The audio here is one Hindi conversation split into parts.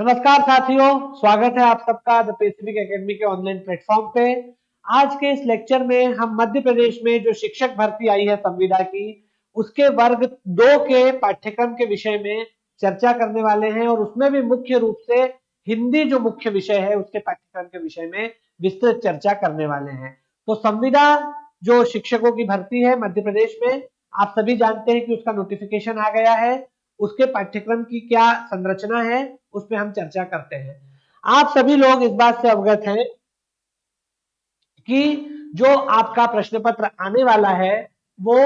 नमस्कार साथियों, स्वागत है आप सबका द पेसिफिक एकेडमी के ऑनलाइन प्लेटफॉर्म पे। आज के इस लेक्चर में हम मध्य प्रदेश में जो शिक्षक भर्ती आई है संविदा की, उसके वर्ग 2 के पाठ्यक्रम के विषय में चर्चा करने वाले हैं और उसमें भी मुख्य रूप से हिंदी जो मुख्य विषय है उसके पाठ्यक्रम के विषय में विस्तृत चर्चा करने वाले हैं। तो संविदा जो शिक्षकों की भर्ती है मध्य प्रदेश में, आप सभी जानते हैं कि उसका नोटिफिकेशन आ गया है। उसके पाठ्यक्रम की क्या संरचना है उस पर हम चर्चा करते हैं। आप सभी लोग इस बात से अवगत हैं कि जो आपका प्रश्न पत्र आने वाला है वो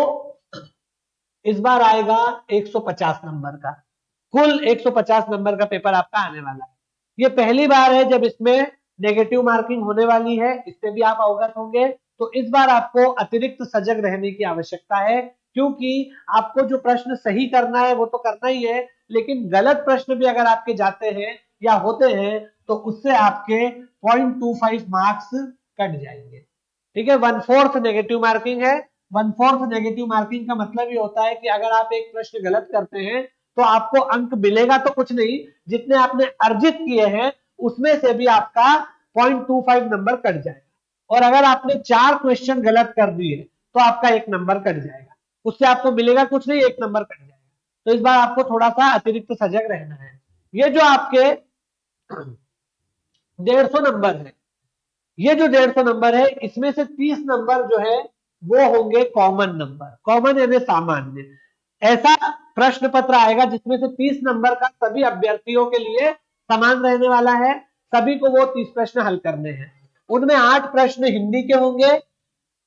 इस बार आएगा 150 नंबर का। कुल 150 नंबर का पेपर आपका आने वाला है। ये पहली बार है जब इसमें नेगेटिव मार्किंग होने वाली है, इससे भी आप अवगत होंगे। तो इस बार आपको अतिरिक्त सजग रहने की आवश्यकता है, क्योंकि आपको जो प्रश्न सही करना है वो तो करना ही है, लेकिन गलत प्रश्न भी अगर आपके जाते हैं या होते हैं तो उससे आपके 0.25 मार्क्स कट जाएंगे। ठीक है, 1/4 नेगेटिव मार्किंग है। 1/4 नेगेटिव मार्किंग का मतलब ये होता है कि अगर आप एक प्रश्न गलत करते हैं तो आपको अंक मिलेगा तो कुछ नहीं, जितने आपने अर्जित किए हैं उसमें से भी आपका 0.25 नंबर कट जाएगा। और अगर आपने 4 क्वेश्चन गलत कर दिए तो आपका 1 नंबर कट जाएगा, उससे आपको मिलेगा कुछ नहीं, 1 नंबर कट जाएगा। तो इस बार आपको थोड़ा सा अतिरिक्त सजग रहना है। ये जो आपके 150 नंबर है, ये जो 150 नंबर है इसमें से 30 नंबर जो है वो होंगे कॉमन नंबर। कॉमन यानी सामान्य। ऐसा प्रश्न पत्र आएगा जिसमें से 30 नंबर का सभी अभ्यर्थियों के लिए समान रहने वाला है। सभी को वो 30 प्रश्न हल करने हैं। उनमें 8 प्रश्न हिंदी के होंगे,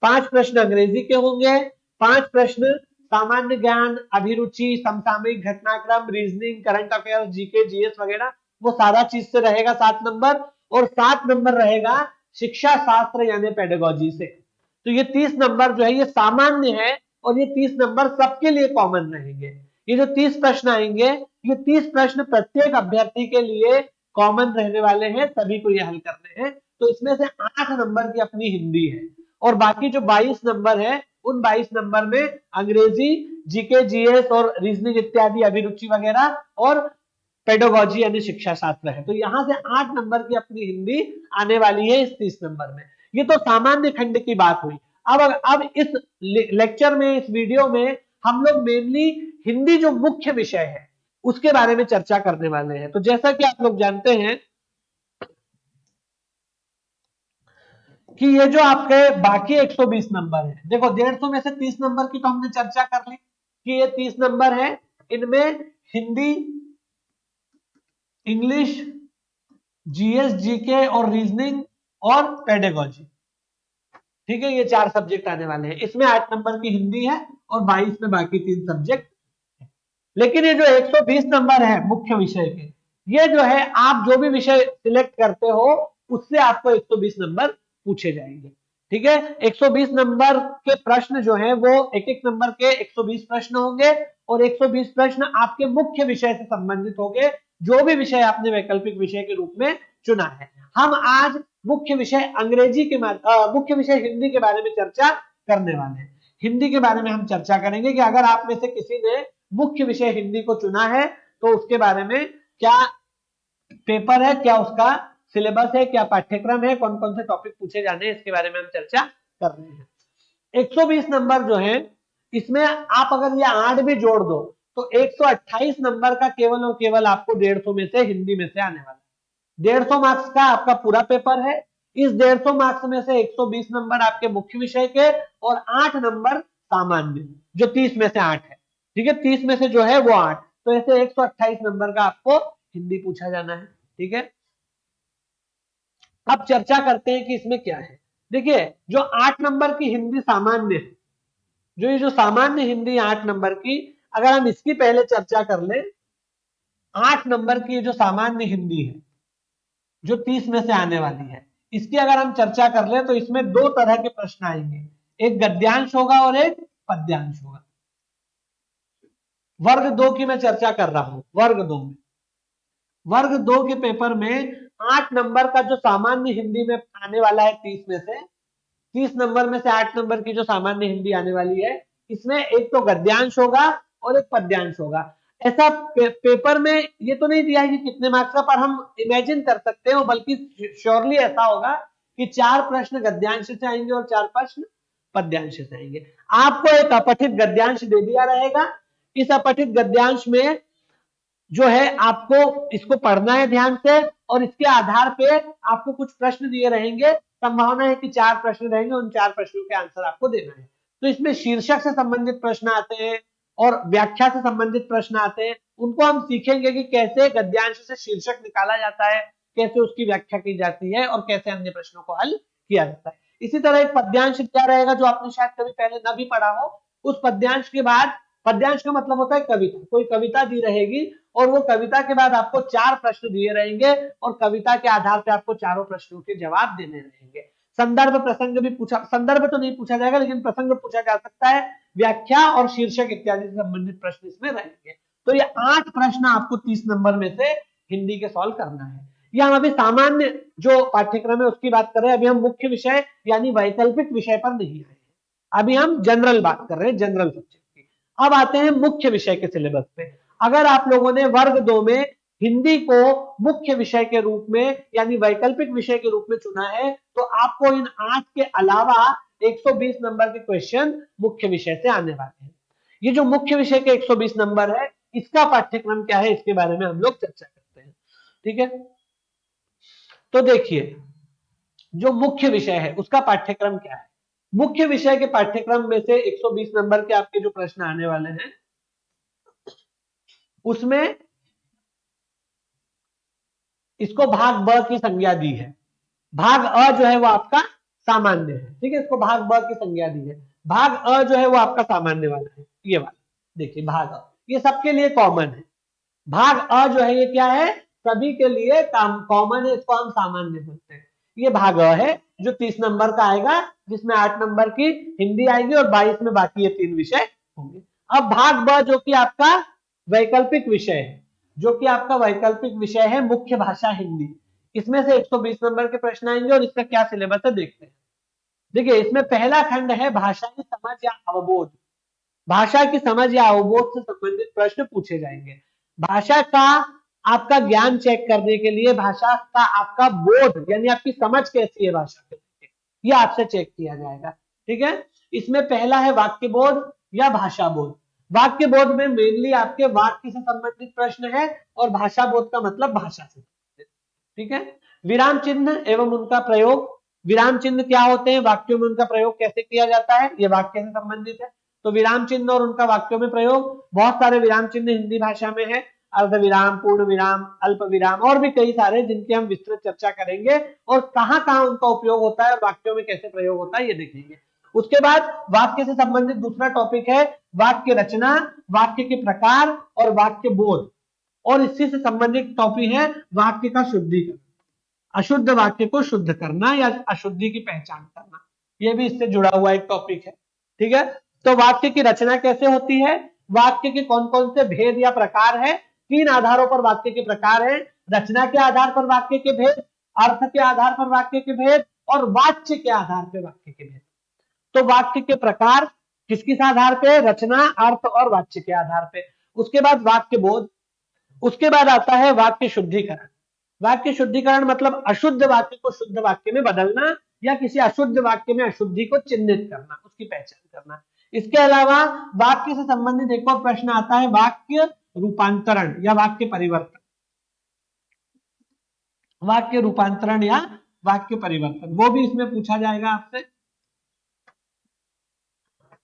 5 प्रश्न अंग्रेजी के होंगे, 5 प्रश्न सामान्य ज्ञान, अभिरुचि, समसामयिक घटनाक्रम, reasoning, current affairs, GK, GS वगैरह, वो सारा चीज से रहेगा 7 नंबर। और 7 नंबर रहेगा शिक्षा शास्त्र यानी पेडागोजी से। तो ये 30 नंबर जो है ये सामान्य है और ये 30 नंबर सबके लिए कॉमन रहेंगे। ये जो 30 प्रश्न आएंगे, ये 30 प्रश्न प्रत्येक अभ्यर्थी के लिए कॉमन रहने वाले हैं, सभी को ये हल करने हैं। तो इसमें से 8 नंबर की अपनी हिंदी है और बाकी जो 22 नंबर है उन 22 नंबर में अंग्रेजी, जीके, जीएस और रीजनिंग इत्यादि, अभिरुचि वगैरह और पेडागोजी यानी शिक्षा शास्त्र है। तो यहां से 8 नंबर की अपनी हिंदी आने वाली है इस 30 नंबर में। ये तो सामान्य खंड की बात हुई। अब इस लेक्चर में, इस वीडियो में हम लोग मेनली हिंदी जो मुख्य विषय है उसके बारे में चर्चा करने वाले हैं। तो जैसा कि आप लोग जानते हैं कि ये जो आपके बाकी 120 नंबर है, देखो 150 में से 30 नंबर की तो हमने चर्चा कर ली कि ये 30 नंबर है। इनमें हिंदी, इंग्लिश, जीएस, जीके और रीजनिंग और पेडागोजी, ठीक है, ये 4 सब्जेक्ट आने वाले हैं। इसमें 8 नंबर की हिंदी है और 22 में बाकी 3 सब्जेक्ट। लेकिन ये जो 120 नंबर है मुख्य विषय के, ये जो है आप जो भी विषय सिलेक्ट करते हो उससे आपको 120 नंबर पूछे जाएंगे। ठीक है, 120 नंबर के प्रश्न जो है वो एक एक नंबर के 120 प्रश्न होंगे और 120 प्रश्न आपके मुख्य विषय से संबंधित होंगे, जो भी विषय आपने वैकल्पिक विषय के रूप में चुना है। हम आज मुख्य विषय मुख्य विषय हिंदी के बारे में चर्चा करने वाले हैं। हिंदी के बारे में हम चर्चा करेंगे कि अगर आप में से किसी ने मुख्य विषय हिंदी को चुना है तो उसके बारे में क्या पेपर है, क्या उसका सिलेबस है, क्या पाठ्यक्रम है, कौन कौन से टॉपिक पूछे जाने हैं, इसके बारे में हम चर्चा कर रहे हैं। 120 नंबर जो है इसमें आप अगर ये 8 भी जोड़ दो तो 128 नंबर का केवल और केवल आपको 150 में से हिंदी में से आने वाला है। 150 मार्क्स का आपका पूरा पेपर है। इस 150 मार्क्स में से 120 नंबर आपके मुख्य विषय के और 8 नंबर सामान्य, जो 30 में से 8 है। ठीक है, 30 में से जो है वो 8, तो ऐसे 128 नंबर का आपको हिंदी पूछा जाना है। ठीक है, अब चर्चा करते हैं कि इसमें क्या है। देखिए, जो 8 नंबर की हिंदी सामान्य है, जो ये जो सामान्य हिंदी 8 नंबर की, अगर हम इसकी पहले चर्चा कर ले, 8 नंबर की जो सामान्य हिंदी है जो 30 में से आने वाली है, इसकी अगर हम चर्चा कर ले तो इसमें 2 तरह के प्रश्न आएंगे, एक गद्यांश होगा और एक पद्यांश होगा। वर्ग 2 की मैं चर्चा कर रहा हूं। वर्ग 2 के पेपर में 8 नंबर का जो सामान्य हिंदी में आने वाला है, 30 में से 30 नंबर में से 8 नंबर की जो सामान्य हिंदी आने वाली है, इसमें एक तो गद्यांश होगा और एक पद्यांश होगा। ऐसा पेपर में ये तो नहीं दिया है कि कितने मार्क्स का, पर हम इमेजिन कर सकते हैं, बल्कि श्योरली ऐसा होगा कि 4 प्रश्न गद्यांश से आएंगे और 4 प्रश्न पद्यांश से आएंगे। आपको एक अपठित गद्यांश दे दिया रहेगा। इस अपठित गद्यांश में जो है आपको इसको पढ़ना है ध्यान से, और इसके आधार पे आपको कुछ प्रश्न दिए रहेंगे। संभावना है कि 4 प्रश्न रहेंगे, उन 4 प्रश्नों के आंसर आपको देना है। तो इसमें शीर्षक से संबंधित प्रश्न आते हैं और व्याख्या से संबंधित प्रश्न आते हैं। उनको हम सीखेंगे कि कैसे गद्यांश से शीर्षक निकाला जाता है, कैसे उसकी व्याख्या की जाती है और कैसे अन्य प्रश्नों को हल किया जाता है। इसी तरह एक पद्यांश क्या रहेगा, जो आपने शायद कभी पहले न भी पढ़ा हो। उस पद्यांश के बाद, पद्यांश का मतलब होता है कविता, कोई कविता दी रहेगी और वो कविता के बाद आपको 4 प्रश्न दिए रहेंगे और कविता के आधार पर आपको चारों प्रश्नों के जवाब देने रहेंगे। संदर्भ प्रसंग भी पूछा, संदर्भ तो नहीं पूछा जाएगा लेकिन प्रसंग पूछा जा सकता है। व्याख्या और शीर्षक इत्यादि से संबंधित प्रश्न इसमें रहेंगे। तो ये 8 प्रश्न आपको 30 नंबर में से हिंदी के सॉल्व करना है। या हम अभी सामान्य जो पाठ्यक्रम है उसकी बात कर रहे हैं, अभी हम मुख्य विषय यानी वैकल्पिक विषय पर नहीं आए। अभी हम जनरल बात कर रहे हैं, जनरल सब्जेक्ट की। अब आते हैं मुख्य विषय के सिलेबस पे। अगर आप लोगों ने वर्ग 2 में हिंदी को मुख्य विषय के रूप में यानी वैकल्पिक विषय के रूप में चुना है, तो आपको इन 8 के अलावा 120 नंबर के क्वेश्चन मुख्य विषय से आने वाले हैं। ये जो मुख्य विषय के 120 नंबर है, इसका पाठ्यक्रम क्या है, इसके बारे में हम लोग चर्चा करते हैं। ठीक है, तो देखिए जो मुख्य विषय है उसका पाठ्यक्रम क्या है। मुख्य विषय के पाठ्यक्रम में से 120 नंबर के आपके जो प्रश्न आने वाले हैं, उसमें इसको भाग ब की संज्ञा दी है। भाग अ जो है वो आपका सामान्य है। ठीक है, इसको भाग ब की संज्ञा दी है। भाग अ जो है वो आपका सामान्य वाला है, ये वाला देखिए भाग अ, ये सबके लिए कॉमन है। भाग अ जो है ये क्या है, सभी के लिए कॉमन है, इसको हम सामान्य बोलते हैं। ये भाग अ है जो 30 नंबर का आएगा, जिसमें 8 नंबर की हिंदी आएगी और 22 में बाकी ये 3 विषय होंगे। अब भाग ब जो कि आपका वैकल्पिक विषय है, जो कि आपका वैकल्पिक विषय है मुख्य भाषा हिंदी, इसमें से 120 नंबर के प्रश्न आएंगे और इसका क्या सिलेबस है देखते हैं। देखिए इसमें पहला खंड है भाषा की समझ या अवबोध। भाषा की समझ या अवबोध से संबंधित प्रश्न पूछे जाएंगे। भाषा का आपका ज्ञान चेक करने के लिए, भाषा का आपका बोध यानी आपकी समझ कैसी है भाषा के लिए, ये आपसे चेक किया जाएगा। ठीक है, इसमें पहला है वाक्य बोध या भाषा बोध। वाक्य बोध में मेनली आपके वाक्य से संबंधित प्रश्न है और भाषा बोध का मतलब भाषा से। ठीक है, विराम चिन्ह एवं उनका प्रयोग। विराम चिन्ह क्या होते हैं, वाक्यों में उनका प्रयोग कैसे किया जाता है, ये वाक्य से संबंधित है। तो विराम चिन्ह और उनका वाक्यों में प्रयोग, बहुत सारे विराम चिन्ह हिंदी भाषा में है, अर्ध विराम, पूर्ण विराम, अल्प विराम और भी कई सारे, जिनकी हम विस्तृत चर्चा करेंगे और कहां कहां उनका उपयोग होता है और वाक्यों में कैसे प्रयोग होता है ये देखेंगे। उसके बाद वाक्य से संबंधित दूसरा टॉपिक है वाक्य रचना, वाक्य के प्रकार और वाक्य बोध। और इसी से संबंधित टॉपिक है वाक्य का शुद्धिकरण, अशुद्ध वाक्य को शुद्ध करना या अशुद्धि की पहचान करना, यह भी इससे जुड़ा हुआ एक टॉपिक है। ठीक है, तो वाक्य की रचना कैसे होती है, वाक्य के कौन कौन से भेद या प्रकार है। 3 आधारों पर वाक्य के प्रकार है, रचना के आधार पर वाक्य के भेद, अर्थ के आधार पर वाक्य के भेद और वाच्य के आधार पर वाक्य के भेद। तो वाक्य के प्रकार किस किस आधार पे, रचना, अर्थ और वाच्य के आधार पे। उसके बाद वाक्य बोध, उसके बाद आता है वाक्य शुद्धिकरण। वाक्य शुद्धिकरण मतलब अशुद्ध वाक्य को शुद्ध वाक्य में बदलना या किसी अशुद्ध वाक्य में अशुद्धि को चिन्हित करना, उसकी पहचान करना। इसके अलावा वाक्य से संबंधित एक और प्रश्न आता है वाक्य रूपांतरण या वाक्य परिवर्तन। वाक्य रूपांतरण या वाक्य परिवर्तन, वो भी इसमें पूछा जाएगा आपसे।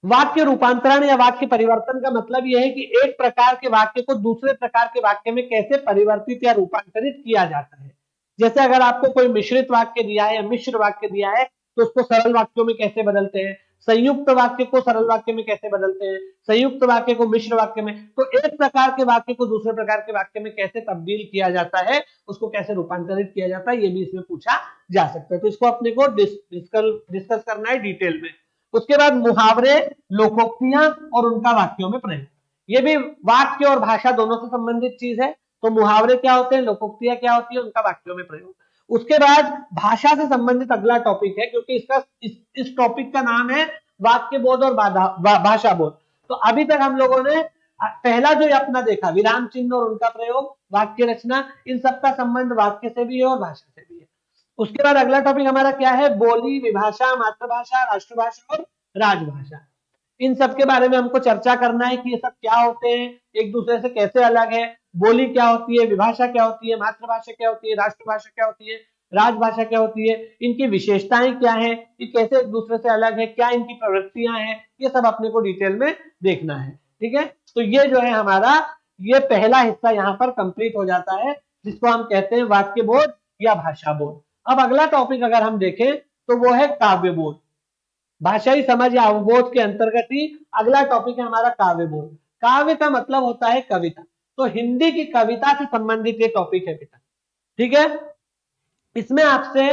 वाक्य रूपांतरण या वाक्य परिवर्तन का मतलब यह है कि एक प्रकार के वाक्य को दूसरे प्रकार के वाक्य में कैसे परिवर्तित या रूपांतरित किया जाता है। जैसे अगर आपको कोई मिश्रित वाक्य दिया है या मिश्र वाक्य दिया है, तो उसको सरल वाक्यों में कैसे बदलते हैं, संयुक्त वाक्य को सरल वाक्य में कैसे बदलते हैं, संयुक्त वाक्य को मिश्र वाक्य में। तो एक प्रकार के वाक्य को दूसरे प्रकार के वाक्य में कैसे तब्दील किया जाता है, उसको कैसे रूपांतरित किया जाता है, ये भी इसमें पूछा जा सकता है। तो इसको अपने को डिस्कस करना है डिटेल में। उसके बाद मुहावरे, लोकोक्तियां और उनका वाक्यों में प्रयोग, ये भी वाक्य और भाषा दोनों से संबंधित चीज है। तो मुहावरे क्या होते हैं, लोकोक्तियां क्या होती है, उनका वाक्यों में प्रयोग। उसके बाद भाषा से संबंधित अगला टॉपिक है, क्योंकि इसका इस टॉपिक का नाम है वाक्य बोध और भाषा बोध। तो अभी तक हम लोगों ने पहला जो अपना देखा विराम चिन्ह और उनका प्रयोग, वाक्य रचना, इन सबका संबंध वाक्य से भी है और भाषा से भी है। उसके बाद अगला टॉपिक हमारा क्या है, बोली, विभाषा, मातृभाषा, राष्ट्रभाषा और राजभाषा। इन सब के बारे में हमको चर्चा करना है कि ये सब क्या होते हैं, एक दूसरे से कैसे अलग है, बोली क्या होती है, विभाषा क्या होती है, मातृभाषा क्या होती है, राष्ट्रभाषा क्या होती है, राजभाषा क्या होती है, इनकी विशेषताएं क्या है, ये कैसे एक दूसरे से अलग है, क्या इनकी प्रवृत्तियां हैं, ये सब अपने को डिटेल में देखना है। ठीक है, तो ये जो है हमारा ये पहला हिस्सा यहाँ पर कंप्लीट हो जाता है, जिसको हम कहते हैं वाक्य बोध या भाषा बोध। अब अगला टॉपिक अगर हम देखें तो वो है काव्य बोध। भाषाई समझ या अवबोध के अंतर्गत ही अगला टॉपिक है हमारा काव्य बोध। काव्य का मतलब होता है कविता, तो हिंदी की कविता से संबंधित ये टॉपिक है बेटा। ठीक है, इसमें आपसे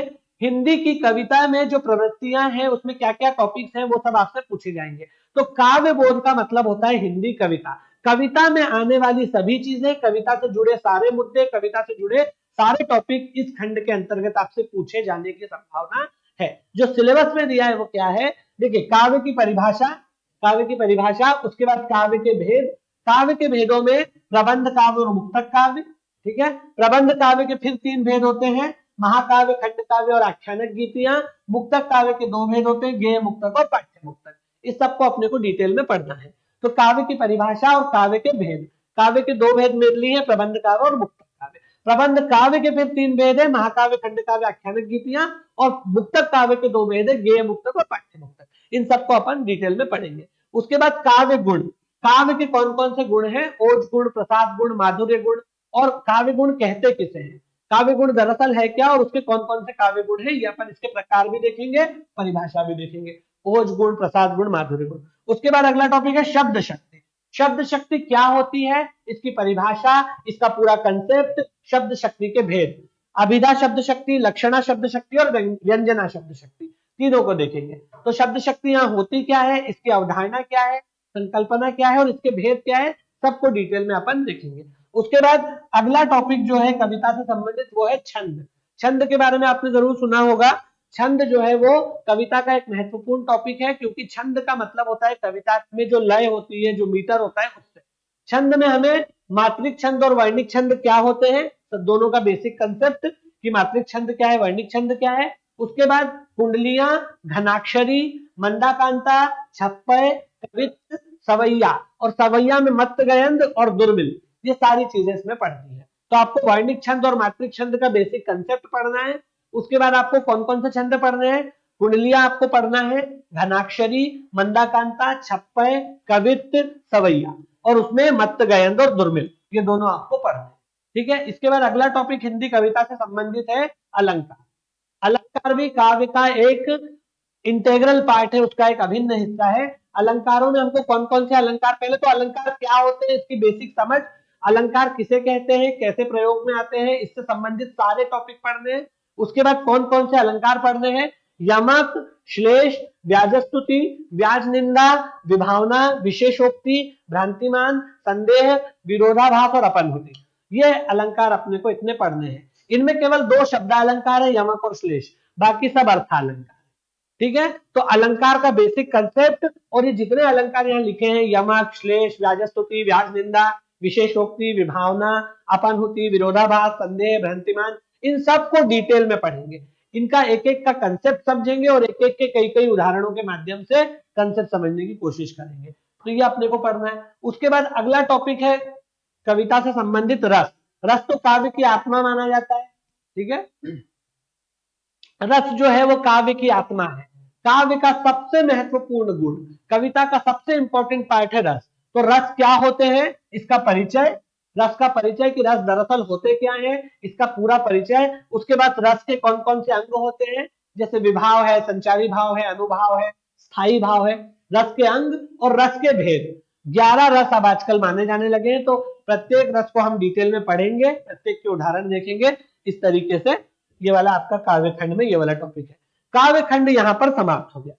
हिंदी की कविता में जो प्रवृत्तियां हैं उसमें क्या क्या टॉपिक्स हैं वो सब आपसे पूछे जाएंगे। तो काव्य बोध का मतलब होता है हिंदी कविता, कविता में आने वाली सभी चीजें, कविता से जुड़े सारे मुद्दे, कविता से जुड़े सारे टॉपिक इस खंड के अंतर्गत आपसे पूछे जाने की संभावना है। जो सिलेबस में दिया है वो क्या है, देखिए काव्य की परिभाषा, काव्य की परिभाषा, उसके बाद काव्य के भेद, काव्य के भेदों में प्रबंध काव्य और मुक्तक काव्य। ठीक है, प्रबंध काव्य के फिर 3 भेद होते हैं, महाकाव्य, खंड काव्य और आख्यानक गीतियां। मुक्तक काव्य के 2 भेद होते हैं, गेय मुक्तक और पाठ्य मुक्तक। इस सबको अपने को डिटेल में पढ़ना है। तो काव्य की परिभाषा और काव्य के भेद, काव्य के 2 भेद मेनली है, प्रबंध काव्य और मुक्तक काव्य। प्रबंध काव्य के फिर 3 भेद है, महाकाव्य, खंड काव्य, आख्यानक गीतियां, और मुक्तक काव्य के 2 भेद है, गेय मुक्तक और पाठ्य मुक्तक। इन सबको अपन डिटेल में पढ़ेंगे। उसके बाद काव्य गुण, काव्य के कौन कौन से गुण हैं, ओज गुण, प्रसाद गुण, माधुर्य गुण, और काव्य गुण कहते किसे हैं, काव्य गुण दरअसल है क्या और उसके कौन कौन से काव्य गुण है, ये अपन इसके प्रकार भी देखेंगे, परिभाषा भी देखेंगे, ओज गुण, प्रसाद गुण, माधुर्य गुण। उसके बाद अगला टॉपिक है शब्द शक्ति। शब्द शक्ति क्या होती है, इसकी परिभाषा, इसका पूरा कंसेप्ट, शब्द शक्ति के भेद, अभिधा शब्द शक्ति, लक्षणा शब्द शक्ति और व्यंजना शब्द शक्ति, तीनों को देखेंगे। तो शब्द शक्ति यहाँ होती क्या है, इसकी अवधारणा क्या है, संकल्पना क्या है और इसके भेद क्या है, सबको डिटेल में अपन देखेंगे। उसके बाद अगला टॉपिक जो है कविता से संबंधित वो है छंद। छंद के बारे में आपने जरूर सुना होगा। छंद जो है वो कविता का एक महत्वपूर्ण टॉपिक है, क्योंकि छंद का मतलब होता है कविता में जो लय होती है, जो मीटर होता है उससे। छंद में हमें मात्रिक छंद और वर्णिक छंद क्या होते हैं, तो दोनों का बेसिक कंसेप्ट कि मात्रिक छंद क्या है, वर्णिक छंद क्या है। उसके बाद कुंडलियां, घनाक्षरी, मंदाकांता, छप्पय, कवित्त, सवैया, और सवैया में मत्त गयंद और दुर्मिल, ये सारी चीजें इसमें पढ़नी है। तो आपको वर्णिक छंद और मात्रिक छंद का बेसिक कंसेप्ट पढ़ना है। उसके बाद आपको कौन कौन से छंद पढ़ने हैं, कुंडलियां आपको पढ़ना है, घनाक्षरी, मंदाकांता, छप्पय, कवित्त, सवैया, और उसमें मत्त गयंद और दुर्मिल, ये दोनों आपको पढ़ने हैं। ठीक है, इसके बाद अगला टॉपिक हिंदी कविता से संबंधित है अलंकार। अलंकार भी काव्य का एक इंटेग्रल पार्ट है, उसका एक अभिन्न हिस्सा है। अलंकारों में हमको कौन कौन से अलंकार, पहले तो अलंकार क्या होते हैं इसकी बेसिक समझ, अलंकार किसे कहते हैं, कैसे प्रयोग में आते हैं, इससे संबंधित सारे टॉपिक पढ़ने हैं। उसके बाद कौन कौन से अलंकार पढ़ने हैं, यमक, श्लेष, व्याजस्तुति, व्याज निंदा, विभावना, विशेषोक्ति, भ्रांतिमान, संदेह, विरोधाभास और अपनहुति, ये अलंकार अपने को इतने पढ़ने हैं। इनमें केवल 2 शब्दालंकार है, यमक और श्लेष, बाकी सब अर्थालंकार। ठीक है, तो अलंकार का बेसिक कंसेप्ट, और ये जितने अलंकार यहाँ लिखे हैं, यमक, श्लेष, व्याजस्तुति, व्याज निंदा, विशेषोक्ति, विभावना, अपनहुति, विरोधाभास, संदेह, भ्रांतिमान, इन सबको डिटेल में पढ़ेंगे। इनका एक एक का कंसेप्ट समझेंगे और एक एक के कई कई उदाहरणों के माध्यम से कंसेप्ट समझने की कोशिश करेंगे। तो ये अपने को पढ़ना है। उसके बाद अगला टॉपिक है कविता से संबंधित रस। रस तो काव्य की आत्मा माना जाता है। ठीक है, रस जो है वो काव्य की आत्मा है, काव्य का सबसे महत्वपूर्ण गुण, कविता का सबसे इंपॉर्टेंट पार्ट है रस। तो रस क्या होते हैं, इसका परिचय, रस का परिचय कि रस दरअसल होते क्या है, इसका पूरा परिचय। उसके बाद रस के कौन कौन से अंग होते हैं, जैसे विभाव है, संचारी भाव है, अनुभाव है, स्थायी भाव है, रस के अंग और रस के भेद। 11 रस अब आजकल माने जाने लगे हैं, तो प्रत्येक रस को हम डिटेल में पढ़ेंगे, प्रत्येक के उदाहरण देखेंगे। इस तरीके से ये वाला आपका काव्य खंड में ये वाला टॉपिक है। काव्य खंड यहां पर समाप्त हो गया।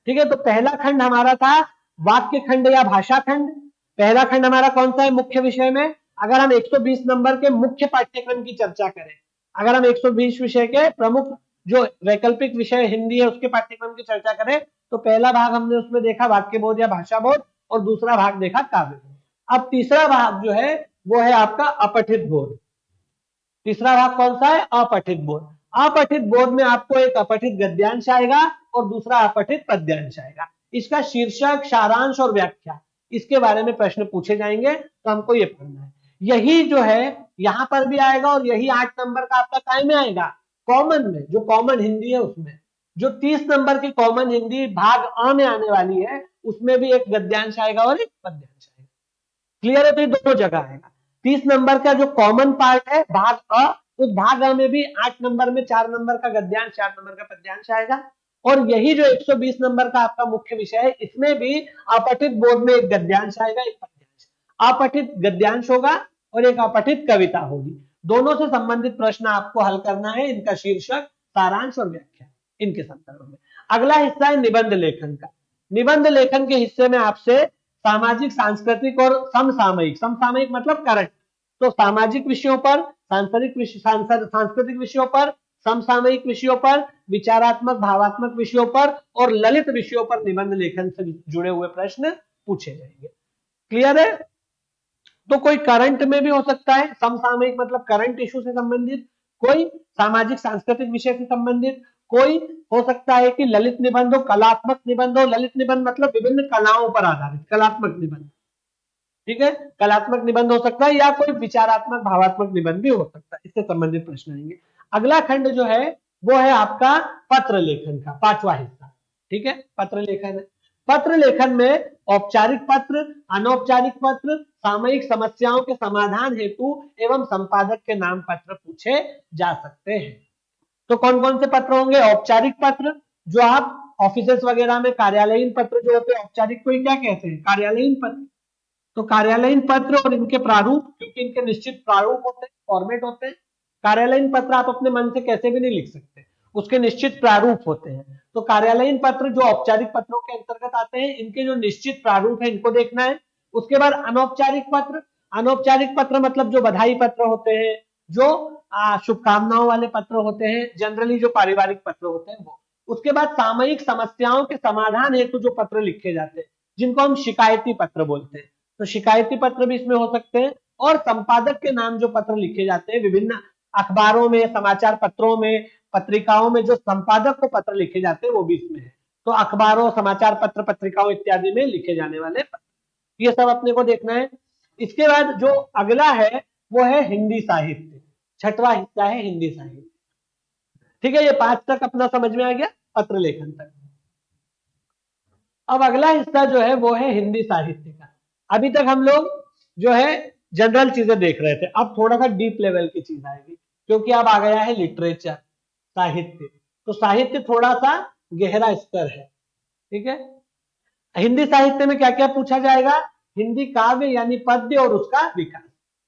ठीक है, तो पहला खंड हमारा था वाक्य खंड या भाषा खंड। पहला खंड हमारा कौन सा है, मुख्य विषय में। अगर हम 120 नंबर के मुख्य पाठ्यक्रम की चर्चा करें, अगर हम 120 विषय के प्रमुख जो वैकल्पिक विषय हिंदी है उसके पाठ्यक्रम की चर्चा करें, तो पहला भाग हमने उसमें देखा वाक्य बोध या भाषा बोध, और दूसरा भाग देखा काव्य बोध। अब तीसरा भाग जो है वो है आपका अपठित बोध। तीसरा भाग कौन सा है? अपठित बोध। अपठित बोध में आपको एक अपठित गद्यांश आएगा और दूसरा अपठित पद्यांश आएगा। इसका शीर्षक, सारांश और व्याख्या, इसके बारे में प्रश्न पूछे जाएंगे, तो हमको ये पढ़ना है। यही जो है यहां पर भी आएगा और यही 8 नंबर का आपका काय में आएगा? कॉमन में, जो कॉमन हिंदी है उसमें। जो 30 नंबर की कॉमन हिंदी भाग अ में आने वाली है उसमें भी एक गद्यांश आएगा और एक पद्यांश आएगा। क्लियर है? तो ये दोनों जगह आएगा। 30 नंबर का जो कॉमन पार्ट है भाग अ, उस भाग अ में भी 8 नंबर में 4 नंबर का गद्यांश, 4 नंबर का पद्यांश आएगा। और यही जो 120 नंबर का आपका मुख्य विषय है इसमें भी अपठित बोध में एक गद्यांश आएगा, एक पद्यांश। अपठित गद्यांश होगा और एक अपठित कविता होगी। दोनों से संबंधित प्रश्न आपको हल करना है, इनका शीर्षक, सारांश और व्याख्या इनके संदर्भ में। अगला हिस्सा है निबंध लेखन का। निबंध लेखन के हिस्से में आपसे सामाजिक, सांस्कृतिक और समसामयिक, समसामयिक मतलब करंट, तो सामाजिक विषयों पर, सांस्कृतिक विषयों पर, समसामयिक विषयों पर, विचारात्मक भावात्मक विषयों पर और ललित विषयों पर निबंध लेखन से जुड़े हुए प्रश्न पूछे जाएंगे। क्लियर है? तो कोई करंट में भी हो सकता है, समसामयिक मतलब करंट इशू से संबंधित, कोई सामाजिक सांस्कृतिक विषय से संबंधित, कोई हो सकता है कि ललित निबंध हो, कलात्मक निबंध हो। ललित निबंध मतलब विभिन्न कलाओं पर आधारित कलात्मक निबंध, ठीक है, कलात्मक निबंध हो सकता है, या कोई विचारात्मक भावात्मक निबंध भी हो सकता है, इससे संबंधित प्रश्न आएंगे। अगला खंड जो है वो है आपका पत्र लेखन का 5वां हिस्सा, ठीक है, पत्र लेखन है। पत्र लेखन में औपचारिक पत्र, अनौपचारिक पत्र, सामयिक समस्याओं के समाधान हेतु एवं संपादक के नाम पत्र पूछे जा सकते हैं। तो कौन कौन से पत्र होंगे? औपचारिक पत्र, जो आप ऑफिसेस वगैरह में कार्यालयीन पत्र जो होते हैं, औपचारिक को क्या कहते हैं? कार्यालयीन पत्र। तो कार्यालयीन पत्र और इनके प्रारूप, क्योंकि इनके निश्चित प्रारूप होते हैं, फॉर्मेट होते हैं। कार्यालयीन पत्र आप अपने मन से कैसे भी नहीं लिख सकते, उसके निश्चित प्रारूप होते हैं। तो कार्यालयीन पत्र जो औपचारिक पत्रों के अंतर्गत आते हैं, इनके जो निश्चित प्रारूप है इनको देखना है। उसके बाद अनौपचारिक पत्र, अनौपचारिक पत्र मतलब जो बधाई पत्र होते हैं, जो शुभकामनाओं वाले पत्र होते हैं, जनरली जो पारिवारिक पत्र होते हैं वो। उसके बाद सामयिक समस्याओं के समाधान हेतु जो पत्र लिखे जाते हैं, जिनको हम शिकायती पत्र बोलते हैं, तो शिकायती पत्र भी इसमें हो सकते हैं। और संपादक के नाम जो पत्र लिखे जाते हैं विभिन्न अखबारों में, समाचार पत्रों में, पत्रिकाओं में जो संपादक को पत्र लिखे जाते हैं वो भी इसमें है। तो अखबारों, समाचार पत्र, पत्रिकाओं इत्यादि में लिखे जाने वाले पत्र, ये सब अपने को देखना है। इसके बाद जो अगला है वो है हिंदी साहित्य, 6वां हिस्सा है हिंदी साहित्य, ठीक है। ये 5 तक अपना समझ में आ गया, पत्र लेखन तक। अब अगला हिस्सा जो है वो है हिंदी साहित्य का। अभी तक हम लोग जो है जनरल चीजें देख रहे थे, अब थोड़ा सा डीप लेवल की चीज आएगी, क्योंकि अब आ गया है लिटरेचर, साहित्य। तो साहित्य थोड़ा सा गहरा स्तर है, ठीक है। हिंदी साहित्य में क्या क्या पूछा जाएगा? हिंदी काव्य यानी पद्य और उसका विकास,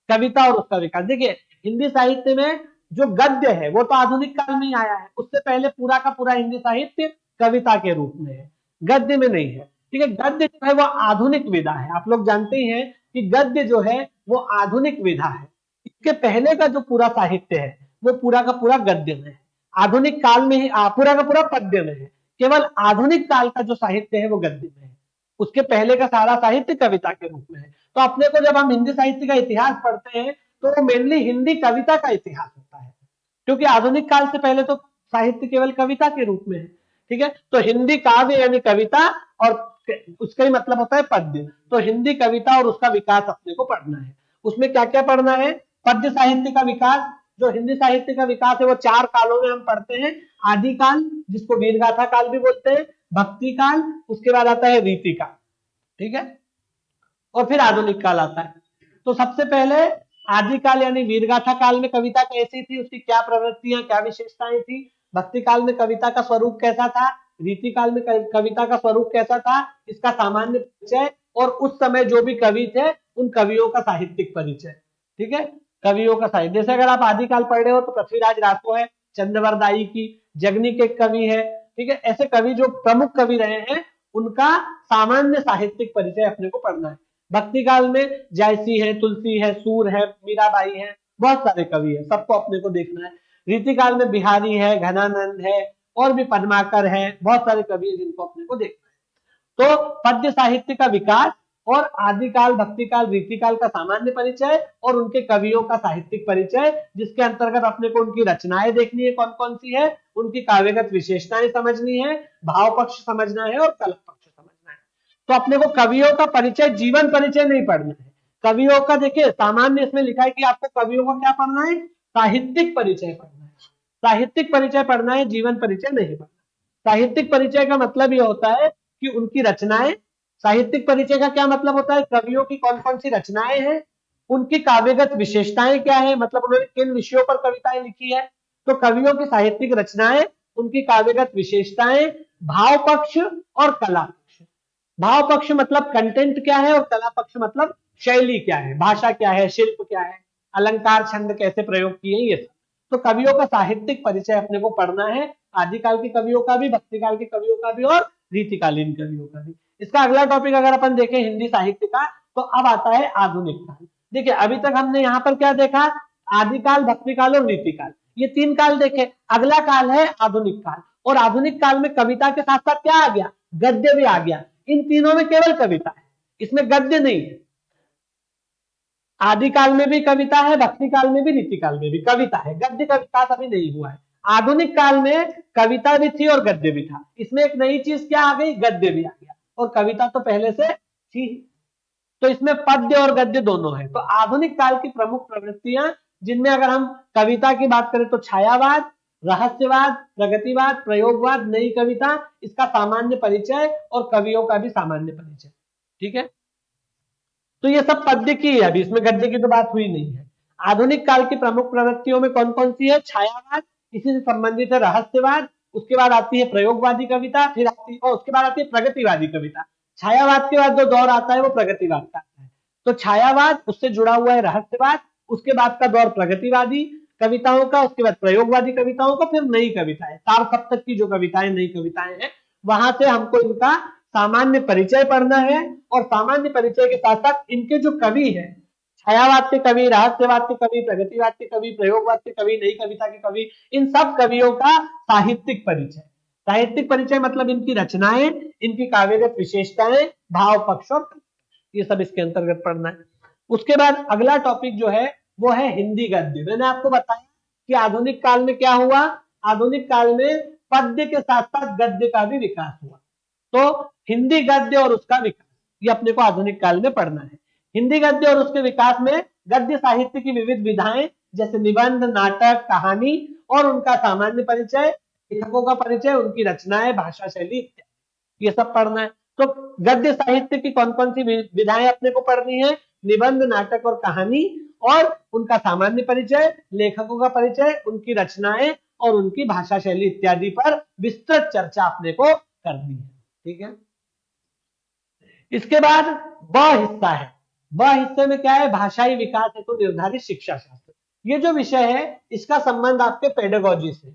कविता और उसका विकास। देखिए हिंदी साहित्य में जो गद्य है वो तो आधुनिक काल में ही आया है, उससे पहले पूरा का पूरा हिंदी साहित्य कविता के रूप में है, गद्य में नहीं है, ठीक है। गद्य जो है वो आधुनिक विधा है, आप लोग जानते ही हैं कि गद्य जो है वो आधुनिक विधा है। इसके पहले का जो पूरा साहित्य है वो पूरा का पूरा गद्य में है, आधुनिक काल में ही पूरा का पूरा पद्य में है। केवल आधुनिक काल का जो साहित्य है वो गद्य में है, उसके पहले का सारा साहित्य कविता के रूप में है। तो अपने को जब हम हिंदी साहित्य का इतिहास पढ़ते हैं तो वो मेनली हिंदी कविता का इतिहास होता है, क्योंकि आधुनिक काल से पहले तो साहित्य केवल कविता के रूप में है, ठीक है। तो हिंदी काव्य यानी कविता और उसका ही मतलब होता है पद्य। तो हिंदी कविता और उसका विकास अपने को पढ़ना है। उसमें क्या क्या पढ़ना है? पद्य साहित्य का विकास, जो हिंदी साहित्य का विकास है वो 4 कालों में हम पढ़ते हैं। आदि काल, जिसको वीरगाथा काल भी बोलते हैं, भक्ति काल, उसके बाद आता है रीति काल, ठीक है, और फिर आधुनिक काल आता है। तो सबसे पहले आदिकाल यानी वीरगाथा काल में कविता कैसी थी, उसकी क्या प्रवृत्तियां, क्या विशेषताएं थी, भक्ति काल में कविता का स्वरूप कैसा था, रीति काल में कविता का स्वरूप कैसा था, इसका सामान्य परिचय, और उस समय जो भी कवि थे उन कवियों का साहित्यिक परिचय, ठीक है। कवियों का साहित्य, जैसे अगर आप आदिकाल पढ़ रहे हो तो पृथ्वीराज रासो है, चंद्रवरदाई की, जगनीक एक कवि है, ठीक है। ऐसे कवि जो प्रमुख कवि रहे हैं उनका सामान्य साहित्यिक परिचय अपने को पढ़ना है। भक्ति काल में जायसी है, तुलसी है, सूर है, मीराबाई है, बहुत सारे कवि है, सबको अपने को देखना है। रीति काल में बिहारी है, घनानंद है, और भी पद्माकर है, बहुत सारे कवि है जिनको अपने को देखना है। तो पद्य साहित्य का विकास और आदिकाल, भक्तिकाल, रीतिकाल का सामान्य परिचय और उनके कवियों का साहित्यिक परिचय, जिसके अंतर्गत अपने को उनकी रचनाएं देखनी है कौन कौन सी है, उनकी काव्यगत विशेषताएं समझनी है, भाव पक्ष समझना है और कला पक्ष समझना है। तो अपने को कवियों का परिचय, जीवन परिचय नहीं पढ़ना है। कवियों का देखिए सामान्य इसमें लिखा है कि आपको कवियों का क्या पढ़ना है, साहित्यिक परिचय पढ़ना है, साहित्यिक परिचय पढ़ना है, जीवन परिचय नहीं पढ़ना। साहित्यिक परिचय का मतलब यह होता है कि उनकी रचनाएं, साहित्यिक परिचय का क्या मतलब होता है, कवियों की कौन कौन सी रचनाएं हैं, उनकी काव्यगत विशेषताएं क्या है, मतलब उन्होंने किन विषयों पर कविताएं लिखी है। तो कवियों की साहित्यिक रचनाएं, उनकी काव्यगत विशेषताएं, भाव पक्ष और कला पक्ष। भाव पक्ष मतलब कंटेंट क्या है और कला पक्ष मतलब शैली क्या है, भाषा क्या है, शिल्प क्या है, अलंकार छंद कैसे प्रयोग किए, ये सब। तो कवियों का साहित्यिक परिचय अपने को पढ़ना है, आदिकाल के कवियों का भी, भक्तिकाल के कवियों का भी और रीतिकालीन कवियों का भी। इसका अगला टॉपिक अगर अपन देखें हिंदी साहित्य का, तो अब आता है आधुनिक काल। देखिए अभी तक हमने यहाँ पर क्या देखा, आदिकाल, भक्तिकाल और रीतिकाल, ये तीन काल देखे। अगला काल है आधुनिक काल, और आधुनिक काल में कविता के साथ साथ क्या आ गया, गद्य भी आ गया। इन तीनों में केवल कविता है, इसमें गद्य नहीं है। आदिकाल में भी कविता है, भक्ति काल में भी, रीतिकाल में भी कविता है, गद्य का विकास अभी नहीं हुआ है। आधुनिक काल में कविता भी थी और गद्य भी था। इसमें एक नई चीज क्या आ गई, गद्य भी आ गया, और कविता तो पहले से थी। तो इसमें पद्य और गद्य दोनों है। तो आधुनिक काल की प्रमुख प्रवृत्तियां, जिनमें अगर हम कविता की बात करें तो छायावाद, रहस्यवाद, प्रगतिवाद, प्रयोगवाद, नई कविता, इसका सामान्य परिचय और कवियों का भी सामान्य परिचय। ठीक है, तो ये सब पद्य की है, अभी इसमें गद्य की तो बात हुई नहीं है। आधुनिक काल की प्रमुख प्रवृत्तियों में कौन कौन सी है, छायावाद, इसी से संबंधित है रहस्यवाद, उसके बाद आती है प्रयोगवादी कविता, फिर आती है, और उसके बाद आती है प्रगतिवादी कविता। छायावाद के बाद जो दौर आता है वो प्रगतिवाद का आता है। तो छायावाद, उससे जुड़ा हुआ है रहस्यवाद, उसके बाद का दौर प्रगतिवादी कविताओं का, उसके बाद प्रयोगवादी कविताओं का, फिर नई कविताएं, तार सप्तक की जो कविताएं, नई कविताएं हैं, वहां से हमको इनका सामान्य परिचय पढ़ना है। और सामान्य परिचय के साथ साथ इनके जो कवि हैं, छायावाद के कवि, रहस्यवाद के कवि, प्रगतिवाद के कवि, प्रयोगवाद के कवि, नई कविता के कवि, इन सब कवियों का साहित्यिक परिचय। साहित्यिक परिचय मतलब इनकी रचनाएं, इनकी काव्यगत विशेषताएं, भाव पक्ष और ये सब इसके अंतर्गत पढ़ना है। उसके बाद अगला टॉपिक जो है वो है हिंदी गद्य। मैंने आपको बताया कि आधुनिक काल में क्या हुआ, आधुनिक काल में पद्य के साथ साथ गद्य का भी विकास हुआ। तो हिंदी गद्य और उसका विकास, ये अपने को आधुनिक काल में पढ़ना है। हिंदी गद्य और उसके विकास में गद्य साहित्य की विविध विधाएं, जैसे निबंध, नाटक, कहानी और उनका सामान्य परिचय, लेखकों का परिचय, उनकी रचनाएं, भाषा शैली इत्यादि, ये सब पढ़ना है। तो गद्य साहित्य की कौन कौन सी विधाएं अपने को पढ़नी है, निबंध, नाटक और कहानी, और उनका सामान्य परिचय, लेखकों का परिचय, उनकी रचनाएं और उनकी भाषा शैली इत्यादि पर विस्तृत चर्चा अपने को करनी है। ठीक है, इसके बाद ब हिस्सा है। ब हिस्से में क्या है, भाषाई विकास हेतु तो निर्धारित शिक्षा शास्त्र। ये जो विषय है इसका संबंध आपके पेडागोजी से,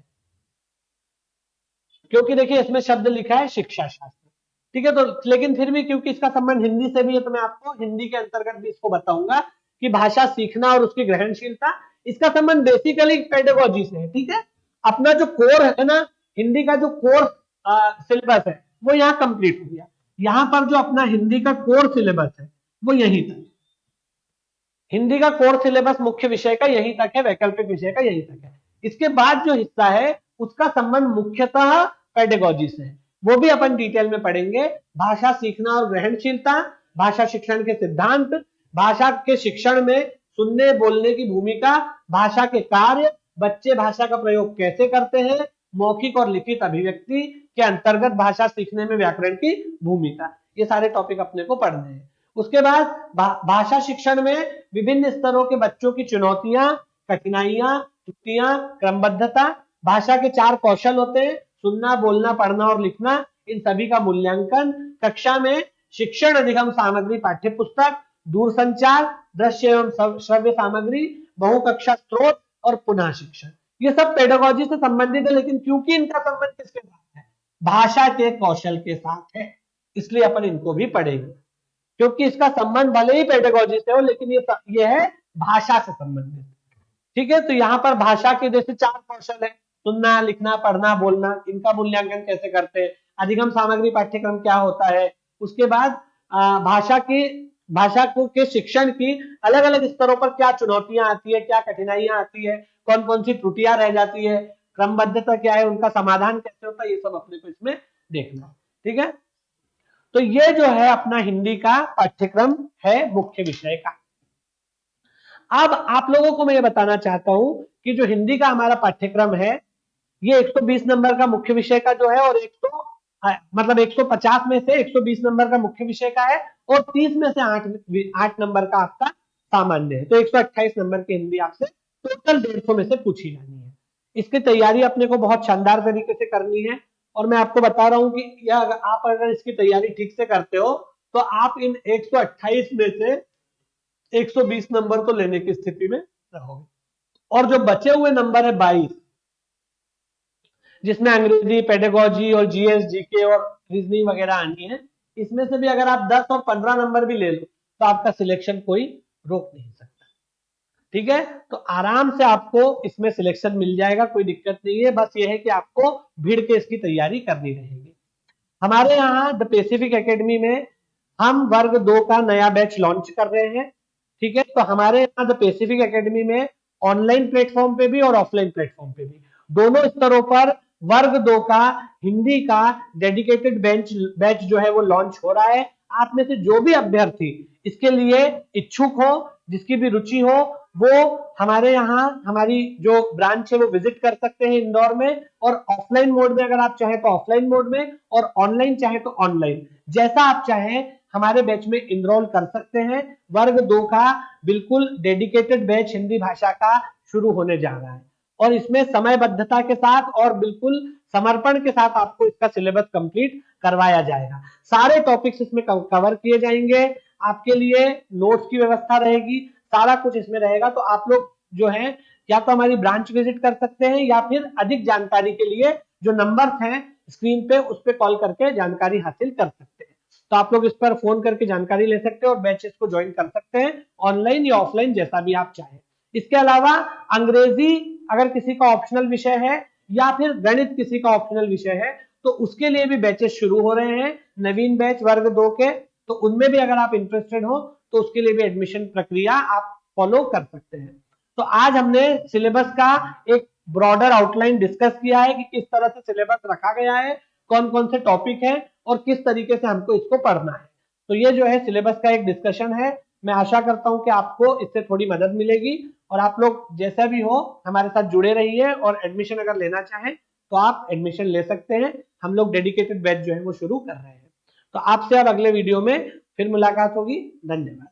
क्योंकि देखिए इसमें शब्द लिखा है शिक्षा शास्त्र। ठीक है, तो लेकिन फिर भी क्योंकि इसका संबंध हिंदी से भी है, तो मैं आपको हिंदी के अंतर्गत भी इसको बताऊंगा कि भाषा सीखना और उसकी ग्रहणशीलता, इसका संबंध बेसिकली पेडागोजी से है। ठीक है, अपना जो कोर है ना, हिंदी का जो कोर सिलेबस है वो यहाँ कंप्लीट हो गया। यहाँ पर जो अपना हिंदी का कोर सिलेबस है वो यहीं तक, हिंदी का कोर सिलेबस मुख्य विषय का यहीं तक है, वैकल्पिक विषय का यहीं तक है। इसके बाद जो हिस्सा है उसका संबंध मुख्यतः पेडागोजी से है, वो भी अपन डिटेल में पढ़ेंगे। भाषा सीखना और ग्रहणशीलता, भाषा शिक्षण के सिद्धांत, भाषा के शिक्षण में सुनने बोलने की भूमिका, भाषा के कार्य, बच्चे भाषा का प्रयोग कैसे करते हैं, मौखिक और लिखित अभिव्यक्ति के अंतर्गत भाषा सीखने में व्याकरण की भूमिका, ये सारे टॉपिक अपने को पढ़ने हैं। उसके बाद भाषा शिक्षण में विभिन्न स्तरों के बच्चों की चुनौतियां, कठिनाइयां, त्रुटियां, क्रमबद्धता, भाषा के 4 कौशल होते हैं, सुनना, बोलना, पढ़ना और लिखना, इन सभी का मूल्यांकन, कक्षा में शिक्षण अधिगम सामग्री, पाठ्य पुस्तक, दूरसंचार, दृश्य एवं श्रव्य सामग्री, बहुकक्षा स्रोत और पुनः शिक्षण, ये सब पेडागोजी से संबंधित है। लेकिन क्योंकि इनका संबंध किसके साथ है, भाषा के कौशल के साथ है, इसलिए अपन इनको भी पढ़ेंगे। क्योंकि इसका संबंध भले ही पेडागोजी से हो, लेकिन ये है भाषा से संबंधित। ठीक है, तो यहाँ पर भाषा के जैसे 4 कौशल है, सुनना, लिखना, पढ़ना, बोलना, इनका मूल्यांकन कैसे करते हैं, अधिगम सामग्री पाठ्यक्रम क्या होता है, उसके बाद भाषा को के शिक्षण की अलग अलग स्तरों पर क्या चुनौतियां आती है, क्या कठिनाइयां आती है, कौन कौन सी त्रुटियां रह जाती है, क्रमबद्धता क्या है, उनका समाधान कैसे होता है, ये सब अपने को इसमें देखना है। ठीक है, तो ये जो है अपना हिंदी का पाठ्यक्रम है मुख्य विषय का। अब आप लोगों को मैं ये बताना चाहता हूं कि जो हिंदी का हमारा पाठ्यक्रम है ये 120 नंबर का मुख्य विषय का जो है, और 150 में से 120 नंबर का मुख्य विषय का है, और 30 में से 8 नंबर का आपका सामान्य है। तो 128 नंबर की हिंदी आपसे टोटल 150 में से पूछी जानी है। इसकी तैयारी अपने को बहुत शानदार तरीके से करनी है, और मैं आपको बता रहा हूं कि आप अगर इसकी तैयारी ठीक से करते हो तो आप इन 128 में से 120 नंबर तो लेने की स्थिति में रहोगे। और जो बचे हुए नंबर है 22, जिसमें अंग्रेजी, पेडागोजी और जीएस, जीके और रीजनिंग वगैरह आनी है, इसमें से भी अगर आप 10 और 15 नंबर भी ले लो तो आपका सिलेक्शन कोई रोक नहीं सकता। ठीक है, तो आराम से आपको इसमें सिलेक्शन मिल जाएगा, कोई दिक्कत नहीं है। बस ये है कि आपको भीड़ के इसकी तैयारी करनी रहेगी। हमारे यहाँ द पैसिफिक एकेडमी में हम वर्ग 2 का नया बैच लॉन्च कर रहे हैं। ठीक है, तो हमारे यहाँ द पैसिफिक एकेडमी में ऑनलाइन प्लेटफॉर्म पे भी और ऑफलाइन प्लेटफॉर्म पे भी दोनों स्तरों पर वर्ग 2 का हिंदी का डेडिकेटेड बैच जो है वो लॉन्च हो रहा है। आप में से जो भी अभ्यर्थी इसके लिए इच्छुक हो, जिसकी भी रुचि हो, वो हमारे यहाँ हमारी जो ब्रांच है वो विजिट कर सकते हैं इंदौर में, और ऑफलाइन मोड में अगर आप चाहें तो ऑफलाइन मोड में, और ऑनलाइन चाहे तो ऑनलाइन, जैसा आप चाहें हमारे बैच में इनरोल कर सकते हैं। वर्ग 2 का बिल्कुल डेडिकेटेड बैच हिंदी भाषा का शुरू होने जा रहा है, और इसमें समयबद्धता के साथ और बिल्कुल समर्पण के साथ आपको इसका सिलेबस कंप्लीट करवाया जाएगा। सारे टॉपिक्स इसमें कवर किए जाएंगे, आपके लिए नोट्स की व्यवस्था रहेगी, सारा कुछ इसमें रहेगा। तो आप लोग जो है या तो हमारी ब्रांच विजिट कर सकते हैं, या फिर अधिक जानकारी के लिए जो नंबर हैं स्क्रीन पे उस पर कॉल करके जानकारी हासिल कर सकते हैं। तो आप लोग इस पर फोन करके जानकारी ले सकते हैं और बैचेस को ज्वाइन कर सकते हैं, ऑनलाइन या ऑफलाइन जैसा भी आप चाहें। इसके अलावा अंग्रेजी अगर किसी का ऑप्शनल विषय है, या फिर गणित किसी का ऑप्शनल विषय है, तो उसके लिए भी बैचेस शुरू हो रहे हैं, नवीन बैच वर्ग 2 के। तो उनमें भी अगर आप इंटरेस्टेड हो तो उसके लिए भी एडमिशन प्रक्रिया आप फॉलो कर सकते हैं। तो आज हमने सिलेबस का एक ब्रॉडर आउटलाइन डिस्कस किया है कि किस तरह से सिलेबस रखा गया है, कौन कौन से टॉपिक है और किस तरीके से हमको इसको पढ़ना है। तो ये जो है सिलेबस का एक डिस्कशन है। मैं आशा करता हूं कि आपको इससे थोड़ी मदद मिलेगी, और आप लोग जैसा भी हो हमारे साथ जुड़े रहिए, और एडमिशन अगर लेना चाहें तो आप एडमिशन ले सकते हैं। हम लोग डेडिकेटेड बैच जो है वो शुरू कर रहे हैं। तो आपसे अब अगले वीडियो में फिर मुलाकात होगी। धन्यवाद।